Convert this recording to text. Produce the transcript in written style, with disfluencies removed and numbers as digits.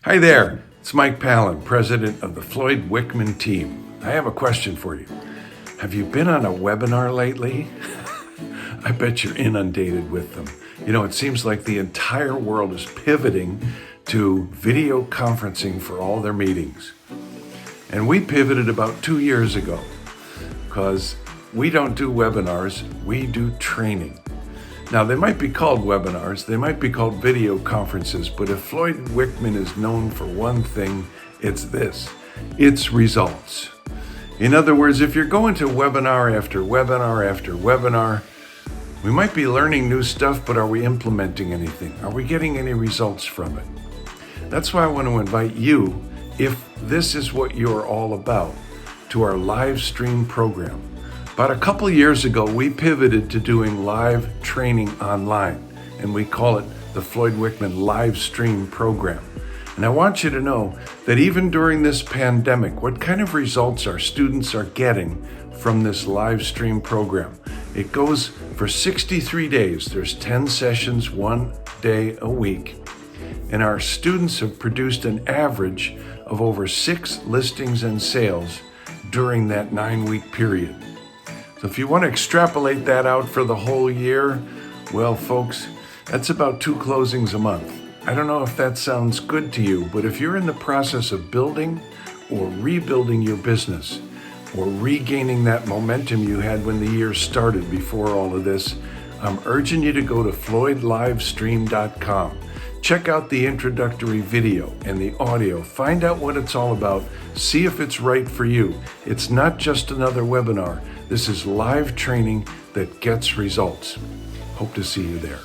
Hi there, it's Mike Pallin, president of the Floyd Wickman team. I have a question for you. Have you been on a webinar lately? I bet you're inundated with them. You know, it seems like the entire world is pivoting to video conferencing for all their meetings. And we pivoted about 2 years ago because we don't do webinars, we do training. Now, they might be called webinars, they might be called video conferences, but if Floyd Wickman is known for one thing, it's this: it's results. In other words, if you're going to webinar after webinar after webinar, we might be learning new stuff, but are we implementing anything? Are we getting any results from it? That's why I want to invite you, if this is what you're all about, to our live stream program. About a couple years ago, we pivoted to doing live training online, and we call it the Floyd Wickman Live Stream Program. And I want you to know that even during this pandemic, what kind of results our students are getting from this live stream program. It goes for 63 days. There's 10 sessions, 1 day a week. And our students have produced an average of over 6 listings and sales during that 9-week period. So if you want to extrapolate that out for the whole year, well, folks, that's about 2 closings a month. I don't know if that sounds good to you, but if you're in the process of building or rebuilding your business or regaining that momentum you had when the year started before all of this, I'm urging you to go to floydlivestream.com. Check out the introductory video and the audio. Find out what it's all about. See if it's right for you. It's not just another webinar. This is live training that gets results. Hope to see you there.